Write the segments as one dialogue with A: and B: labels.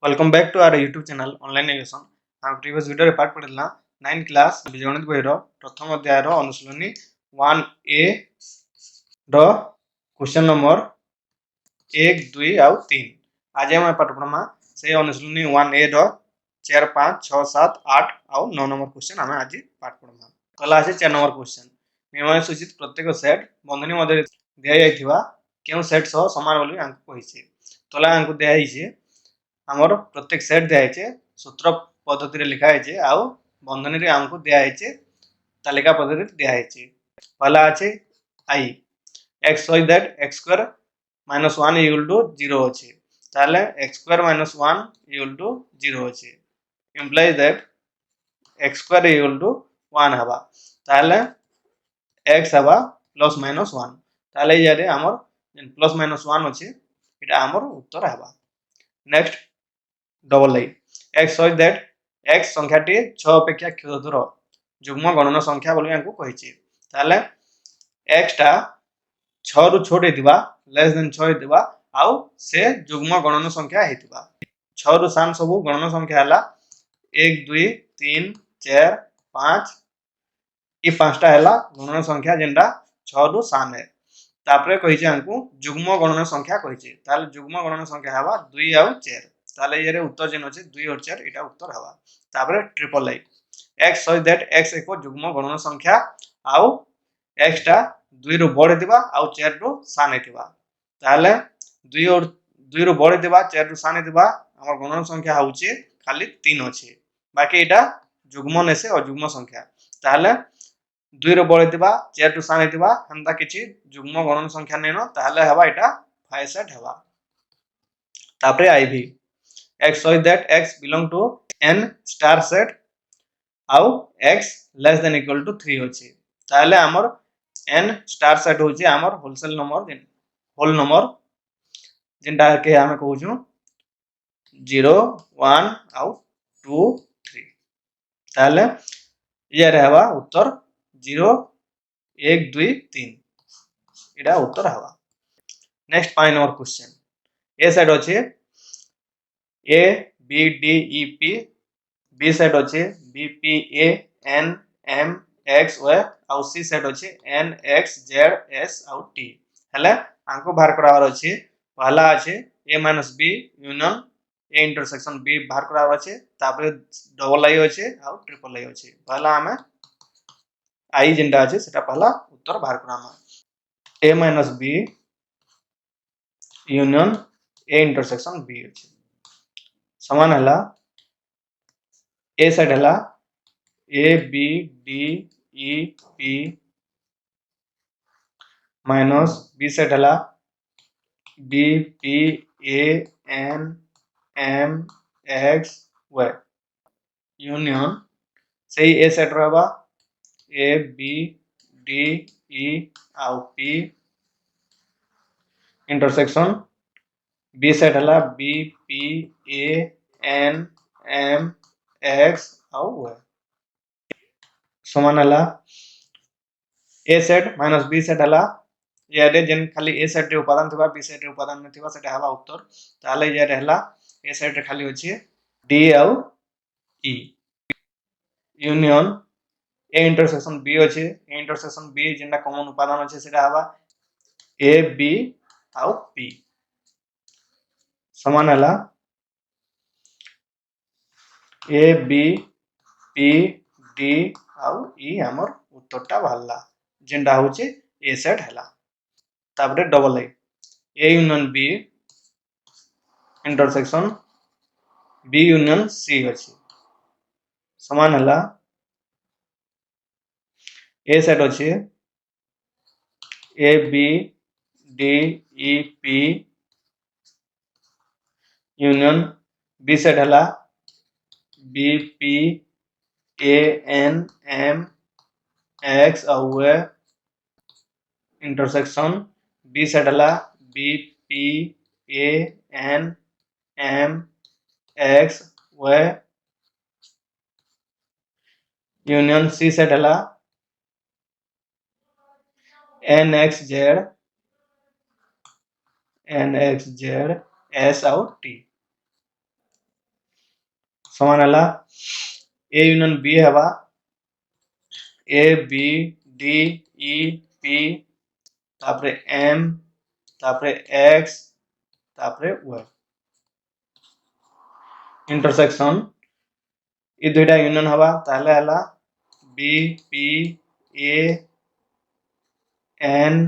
A: Welcome back to our YouTube channel online education. हम previous video रे पाठ पढ़िला 9 class बीजगणित बही रो प्रथम अध्याय रो अनुशीलनी 1A रो क्वेश्चन नंबर 1 2 आउ 3। आज हम पाठ पढ़मा से अनुशीलनी 1A रो 4 5 6 7 8 आउ 9 नंबर क्वेश्चन हम आज पाठ पढ़मा। कला আছে 4 नंबर क्वेश्चन। नियम सूचित प्रत्येक सेट बंधनी मध्ये दिया जायथिबा केउ सेट सह समान बोली हमको कहिছে। तला हमको दिया हिचे आमर प्रत्येक सेट दिखाई सूत्र पद्धति लिखा है आउ बंधनी आमको दिखाई तालिका पद्धति दिखाई। पहला अच्छे i x so that x square minus 1 equal to 0 अच्छे ताले x square minus 1 equal to 0 अच्छे implies that x square equal to 1 हवा ताले एक्स हवा प्लस माइनस 1 ताले यारे आमर प्लस माइनस 1 अच्छे इटा आमर उत्तर हवा। Next double i x so that x संख्याटी 6 अपेक्षा क्षुद्र युग्म गणन संख्या बोली हमको कहिछि ताले एक्स टा 6 रु छोट हेतिबा लेस देन 6 हेतिबा आउ से युग्म गणन संख्या हेतिबा 6 रु सान सब गणन संख्या हला 1 2 3 4 5 ई पांचटा हला गणन संख्या जेंडा 6 रु सान है तापरे कहिछि हमको युग्म गणन संख्या कहिछि ताले युग्म गणन संख्या हवा 2 आउ 4 ताले ये उत्तर जेन अछि 2 और 4 इटा उत्तर हवा। तापरे triple i x so that x एको युग्म गणन संख्या आउ एक्स टा 2 रु बड़ हेतिबा आउ 4 रु सान हेतिबा ताले 2 और 2 रु बड़ हेतिबा 4 रु सान हेतिबा हमर गणन संख्या होउछि खाली 3 अछि बाकी एटा युग्म नेसे अयुग्म संख्या ताले 2 रु बड़ हेतिबा 4 रु सान हेतिबा हमदा किछि युग्म गणन संख्या नेनो ताले हवा एटा 5 सेट हवा। तापरे ivy x so that x belong to n star set आउ x less than equal to 3 होची ताले हमर n star set होची हमर होलसेल नंबर होल नंबर जिनटा के हमें कहूछु 0 1 आउ 2 3 ताले ये रहवा उत्तर 0 1 2 3 इडा उत्तर हवा। Next 5 number question A side अछि A B D E P B set अच्छे B P A N M X Y आउ सी सेट अच्छे एन एक्स जेड एस आउ टी हेले आंको बाहर करावर अच्छे पहला अच्छे A minus B union A intersection B बाहर करावर अच्छे तापर डबल आई अच्छे आउ ट्रिपल आई अच्छे पहला हमें आई जेंडा अच्छे सेटा पहला उत्तर बाहर करामा A minus B union A intersection B अच्छे समान हला ए सेट हला A B D E P minus B set हला B P A N M X Y union सही ए सेट रहबा ए बी डी ई आउ P intersection B set हला B P A N M X आउ Y समान हला A set minus B set हला यारे जेन खाली ए सेट रे उपादान थिबा बी सेट रे उपादान न थिबा सेटा हवा उत्तर ताले ये रहला ए सेट रे खाली होछि डी आउ E union A intersection B अछि ए इंटरसेक्शन बी जेंडा कॉमन उपादान अछि सेटा हवा ए बी आउ पी समान हला ए बी पी डी आउ ई हमर उत्तरटा बाहरला जेंडा होछि ए सेट हला। तापरे double A union B intersection B union C अछि समान हला ए सेट अछि A B D E P union B set हला B P A N M X आउ वाई इंटरसेक्शन बी सेट हला B P A N M X Y union C set हला N X Z S आउ T समान हला A union B हवा A B D E P तापरे M तापरे x तापरे वाई इंटरसेक्शन ये दुईटा यूनियन हवा ताहले हला बी पी ए एन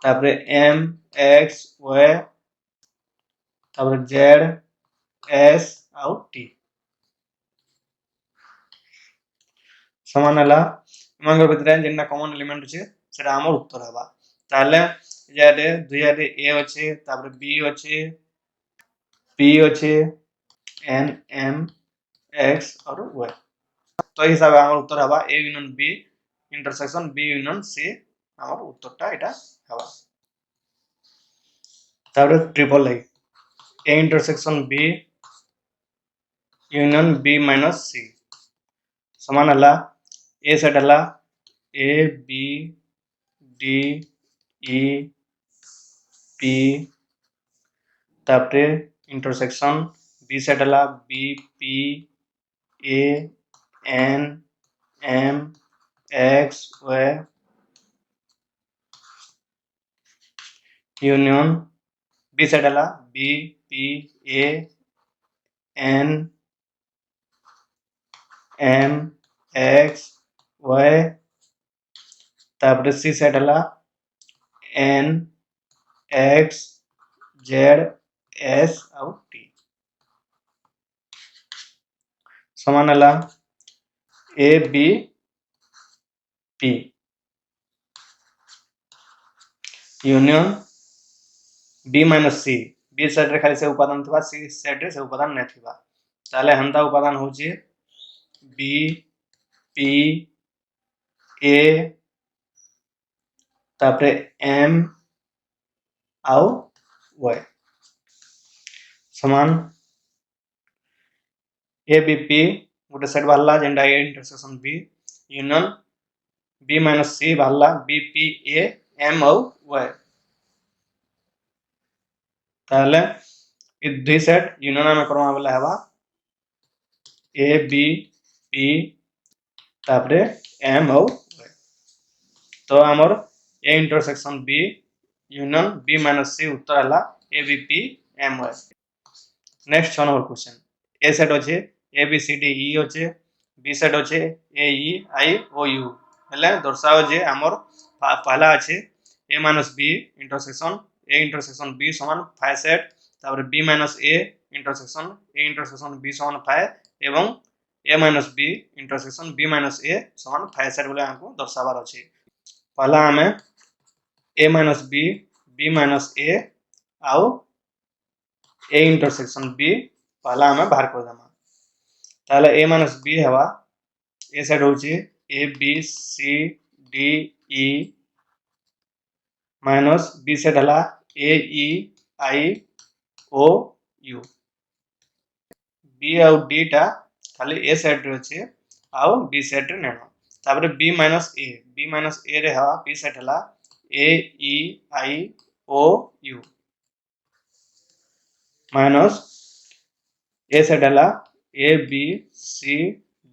A: तापरे एम एक्स वाई तापरे जेड एस आउ टी समान हला एमानकर भितरे जेनटा कॉमन एलिमेंट अछि सेटा हमर उत्तर हवा ताहले यारे दुइयारे ए अछि तापरे बी अछि पी अछि एन एम एक्स और वाई तो हिसाब से हमर उत्तर हवा A union B intersection B union C हमर उत्तरटा एटा हवा तापरे triple A intersection B union B minus C समान हला ए सेट हला A B D E P तापरे इंटरसेक्शन बी सेट हला B P A N M X Y union B set हला B P A N M X Y तापरे सी set हला N X Z S आउ T समान हला A B P union B minus C B set रे खाली से उपादान थिबा सी सेट रे से उपादान नै थिबा ताले हंता उपादान होची बी पी ए तापरे एम आउ वाई समान ए बी पी गोटे सेट बाहरला जेंटा A intersection B union B minus C बाहरला बी पी ए एम आउ वाई ताले इ दुई सेट यूनियन में करमा बेले हवा ए बी पी तापरे एम आउ वाई तो हमर A intersection B union B minus C उत्तर हला A B P M Y next 6 number question A set अछि ए बी सी डी ई अछि बी सेट अछि ए ई आई ओ यू हेले दर्शाओ जे हमर पहला अछि A minus B intersection B समान 5 सेट तापर B minus A intersection B समान 5 एवं A minus B intersection B minus A समान 5 सेट बोले हमको दर्शाबार अछि पहला हमें A minus B minus A आउ ए इंटरसेक्शन बी पहला हमें बाहर कर देमा ताले ए माइनस बी हवा ए सेट होची A B C D E minus B set हला A E I O U B आउ डी टा खाली ए सेट रे अछि आउ डी सेट रे नेनो तापर बी माइनस ए रे हवा बी सेट हला A E I O you minus A set हला ए बी सी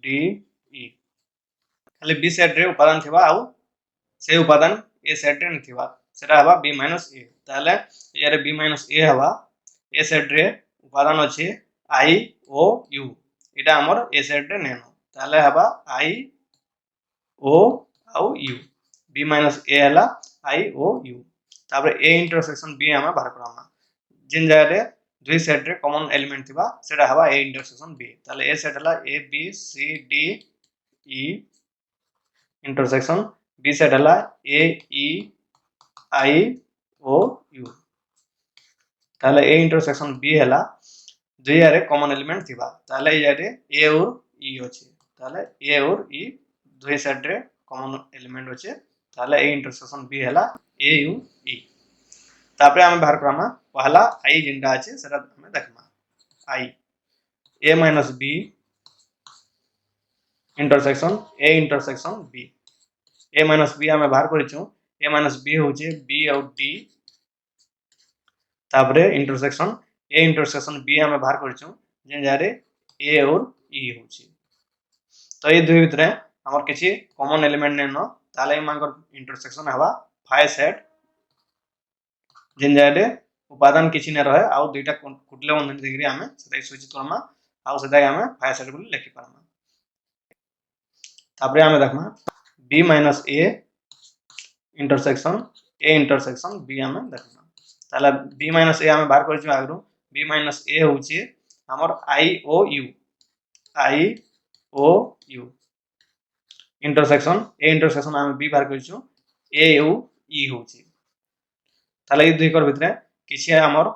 A: डी ई खाली बी सेट रे उपादान थिबा आउ से उपादान ए सेट रे नथिबा सेटा हवा बी माइनस ए ताले यारे बी माइनस ए हवा ए सेट रे उपादान अछि आई ओ यू एटा हमर ए सेट रे नेनो ताले हवा आई ओ आउ यू बी माइनस ए हला आई ओ यू तापर ए इंटरसेक्शन बी हम बाहर करामा जिन जगह रे दुई सेट रे कॉमन एलिमेंट थिबा सेटा हवा ए इंटरसेक्शन बी ताले ए सेट हला A B C D E intersection B set हला A E I O you ताले ए इंटरसेक्शन बी हला दुई यारे कॉमन एलिमेंट थिबा ताले यारे ए और ई अछि ताले ए और ई दुई सेट रे कॉमन एलिमेंट अछि ताले ए इंटरसेक्शन बी हला ए यू ई तापरे हमें बाहर करामा पहला आई जिंडा अछि सेटा हमें देखमा आई ए माइनस बी इंटरसेक्शन बी ए माइनस बी हमें बाहर करिछु ए माइनस बी होचे बी और डी तापरे इंटरसेक्शन बी हमें बाहर करिछु जे जारे ए और ई होची। तो ये दुई भितर हमर किछि कॉमन एलिमेंट नेनो ताले मानकर इंटरसेक्शन हवा फाइ सेट जिन जाडे उपादान किछि न रहे आ दुईटा कुटले बंधन देकरी आमे सेटा सूचित करमा आ सेटा आमे फाइ सेट बोली लिखि पारमा। तापरे आमे देखमा b minus a intersection a intersection b आमे देखमा। ताला b माइनस a आमे बाहर करछु आगरु b माइनस a होची हमर i o u intersection a intersection आमे b बाहर करछु a u e होची। ताले ई दुई कर भितरे किछि हमर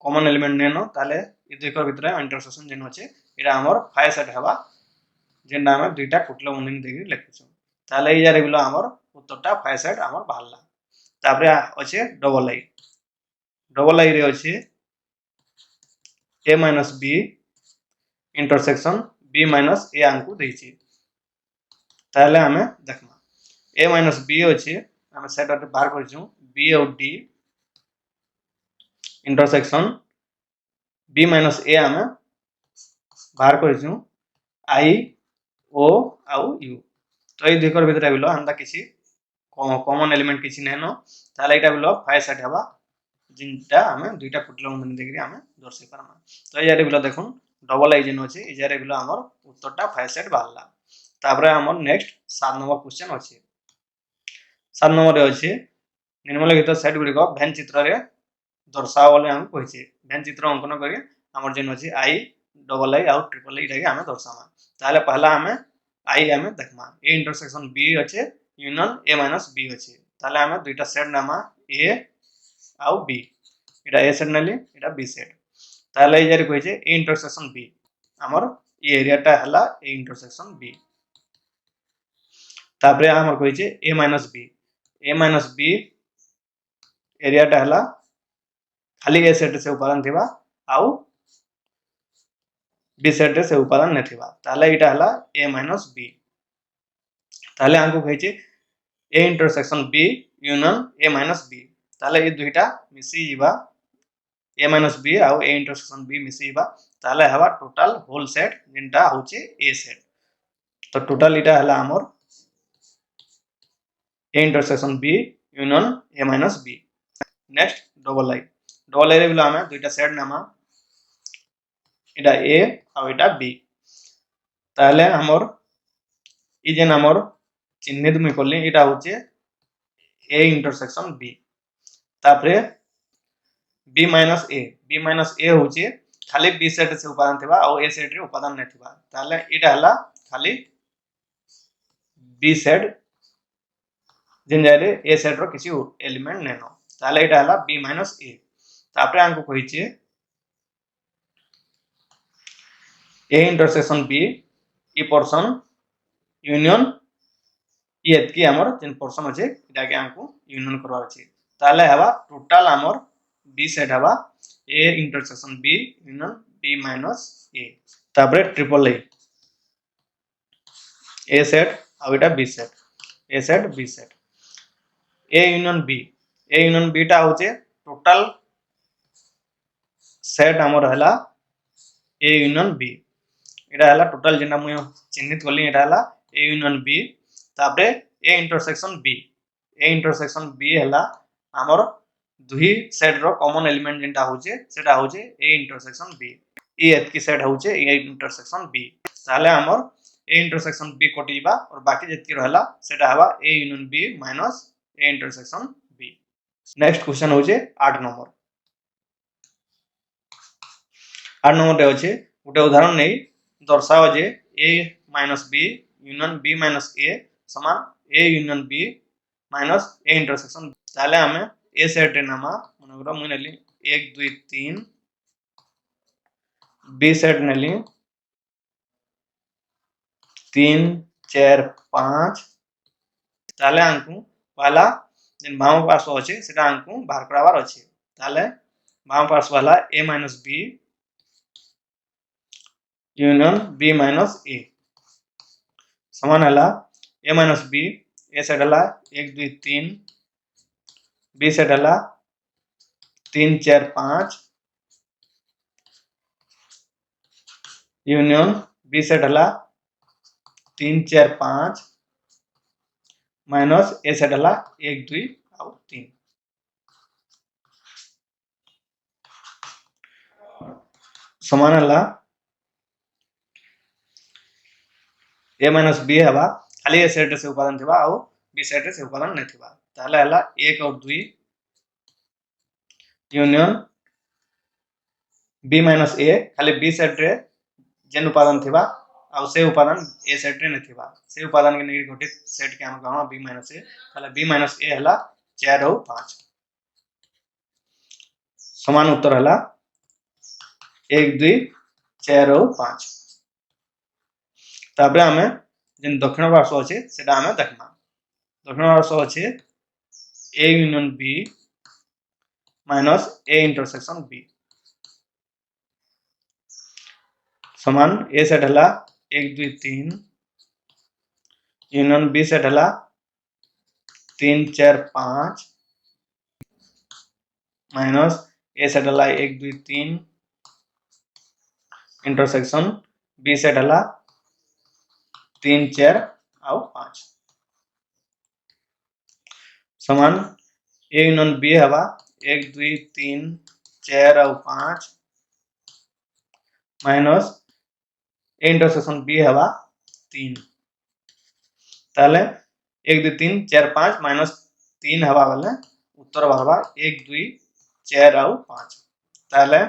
A: कॉमन एलिमेंट नेनो ताले ई दुई कर भितरे इंटरसेक्शन जेन होची एटा हमर फाइ सेट हवा जेंडा आमे दुईटा कुटले बंधन देकरी लिखछु। ताले ई जारे बिलो हमर उत्तरटा फाइ सेट हमर बाहरला। तापरे अछि डबल आई रे अछि a minus b intersection b minus a आंकु देछि। ताले आमे देखमा a माइनस b अछि आमे सेट बाहर करछु b और d intersection b minus a आमे बाहर करछु i o आउ u। तो ये दुईकर भितर बिलो हमदा किछि कॉमन एलिमेंट किछि नेनो ताले एटा बिलो फाइ सेट हवा जिनटा हमें दुईटा कुटले बंधन देकरी हमें दर्शाई पारमा। तो ये बिलो देखुन डबल आई जेन अछि ए जारे बिलो हमर उत्तरटा फाइ सेट बाहरला। तापरे हमर नेक्स्ट 7 नंबर क्वेश्चन अछि। 7 नंबर रे अछि निम्नलिखित सेट गुडी को भेन चित्र रे दर्शाओ बोले हम कहिछि। भेन चित्र अंकन करी हमर जेन अछि आई डबल आई आउ ट्रिपल आई रे हमें दर्शामा। ताले पहला हमें आई हमें देखमा a इंटरसेक्शन b अछि यूनियन a माइनस b अछि। ताले हमें दुईटा सेट नामा a आउ b Etah a set Nelly Etah b set. ताले ए जारे कहिजे a इंटरसेक्शन b हमर ई एरियाटा हला a इंटरसेक्शन b। तापरे हमर कहिजे a माइनस b एरियाटा हला खाली a सेट से उपादान थिबा आउ b सेट से उपादान नथिबा ताले एटा हला a माइनस b। ताले हमको कहिजे a intersection b union a minus b ताले ए दुईटा मिसी जिबा a माइनस b आउ a इंटरसेक्शन b मिसी जिबा ताले हवा टोटल होल सेट जिनटा होचे a सेट। तो टोटल एटा हला हमर a intersection b union a minus b। Next double आई रे बिलो हमें दुईटा सेट नामा एटा a आउ एटा b। ताले हमर ई जेन हमर चिन्हित मुई करली एटा होचे a इंटरसेक्शन b। तापरे b माइनस a होचे खाली b सेट से उपादान थिबा आउ a सेट रे उपादान नै थिबा ताले एटा हला खाली b सेट जिन जारे a सेट रो किछि एलिमेंट नेनो ताले एटा हला b माइनस a। तापरे हमको कहिचे a इंटरसेक्शन b ई पोर्शन यूनियन ई एतकी हमर जेन पोर्शन अछि एटा के हमको यूनियन करवार अछि। ताले हवा टोटल हमर b सेट हवा a intersection b union b minus a। तापरे ट्रिपल आई a सेट आउ एटा b set a set b set a union b टा होचे टोटल सेट हमर हला a यूनियन b एटा हला टोटल जेना मुई चिन्हित करली एटा हला a यूनियन b। तापरे a इंटरसेक्शन b हला हमर दुही सेट रो कॉमन एलिमेंट जेनटा होचे सेटा होचे a इंटरसेक्शन b ई एतकी सेट होचे a इंटरसेक्शन b। ताले हमर a इंटरसेक्शन b कटिबा और बाकी जेतकी रहला सेटा हवा a union b minus a intersection b। Next question होचे 8 नंबर। 8 नंबर रे होचे उटे उदाहरण नै दर्शाओ जे a minus b union b minus a समान a union b minus a intersection. ताले हमें a सेट रे नामा मनगरो मुई नेली 1 2 3 b सेट नेली 3 4 5 ताले हमको पहला जेन बाम पार्श्व अछि सेटा हमको बाहर कराबार अछि। ताले बाम पार्श्व वाला a minus b union b minus a समान हला a minus b a set हला 1 2 3 b सेट हला 3 4 5 यूनियन बी सेट हला 3 4 5 माइनस ए सेट हला 1 2 आउ 3 समान हला ए माइनस बी हवा खाली ए सेट से उपादान थिबा आउ बी सेट से उपादान नै थिबा ताले हला 1 और 2 यूनियन बी माइनस ए खाली बी सेट रे जेन उपादान थिबा आउ से उपादान ए सेट रे नै थिबा से उपादान के नेगी गठित सेट के हम कहमा बी माइनस ए ताले बी माइनस ए हला 4 और 5 समान उत्तर हला 1 2 4 और 5 ताबरे हमें जेन दक्षिण पार्श्व अछि सेटा हमें देखमा दक्षिण पार्श्व अछि A union B minus A intersection B समान ए सेट हला 1 2 3 यूनियन बी सेट हला 3 4 5 माइनस ए सेट हला 1 2 3 इंटरसेक्शन बी सेट हला 3 4 आउ 5 समान ए यूनियन बी हवा 1 2 3 4 आउ 5 माइनस ए इंटरसेक्शन बी हवा 3 ताले 1 2 3 4 5 माइनस 3 हवा वाले उत्तर हवा 1 2 4 आउ 5 ताले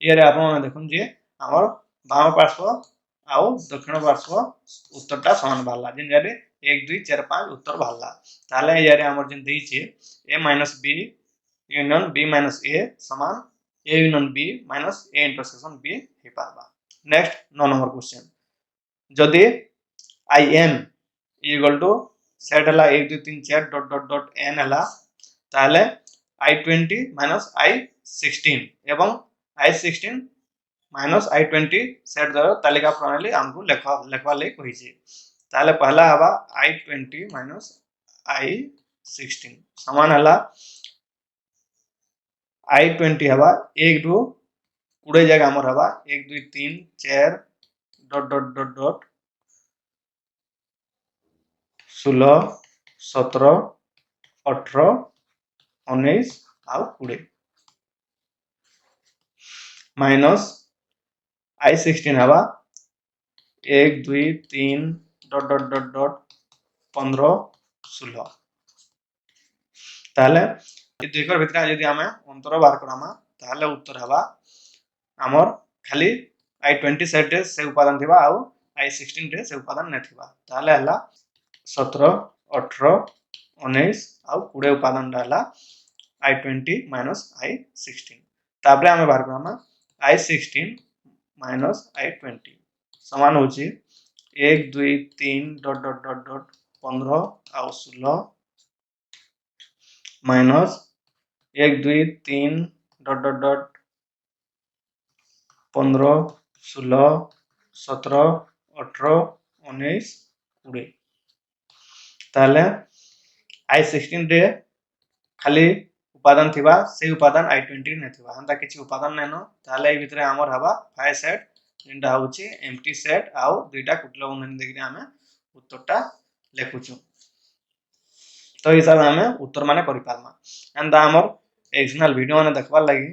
A: ये रे आपण देखुन जे हमर बाम पार्श्व आउ दक्षिण पार्श्व उत्तरटा समान बाहला जेन जारे 1 2 4 5 उत्तर बाहला ताले ये रे हमर जेन देई छे a minus b union b minus a समान a union b minus a intersection b हे पाबा नेक्स्ट 9 नंबर क्वेश्चन जदि in इक्वल टू सेट हला 1 2 3 4 डॉट डॉट डॉट n हला ताले i20 माइनस i16 एवं i16 माइनस i20 सेट द्वारा तालिका प्रणाली हमको लेखवा ले कहि छै ताले पहला हवा i20 माइनस i16 समान हला i20 हवा 1 2 पूरे जगह हमर हवा 1 2 3 4 डॉट डॉट डॉट डॉट 16 17 18 19 आउ 20 माइनस i16 हवा 1 2 3 डॉट डॉट डॉट डॉट 15 16 ताले ये दुइकर भितर यदि हमें अंतर बाहर करामा ताले उत्तर हवा हमर खाली i20 सेट से उपादान थिबा आउ i16 रे से उपादान नै थिबा ताले हला 17 18 19 आउ 20 उपादान रहला i20 माइनस i16 ताबरे हमें बाहर करामा i16 माइनस i20 समान होची 1 2 3 डॉट डॉट डॉट डॉट 15 आउ 16 माइनस 1 2 3 डॉट डॉट डॉट 15 16 17 18 19 20 ताले i16 रे खाली उपादान थिबा से उपादान i20 नै थिबा हंता किछि उपादान नैनो ताले ए भितरे हमर हवा 5 सेट जेंटा होची एम्प्टी सेट आउ दुईटा कुटला बंधन देखि हमें उत्तरटा लेखुछु तो हिसाब हमें उत्तर माने करि पारमा एंदा हमर एडिशनल वीडियो माने देखबार लागि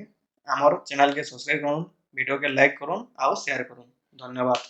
A: हमर चैनल के सब्सक्राइब करूँ वीडियो के लाइक करूँ आउ शेयर करूँ धन्यवाद।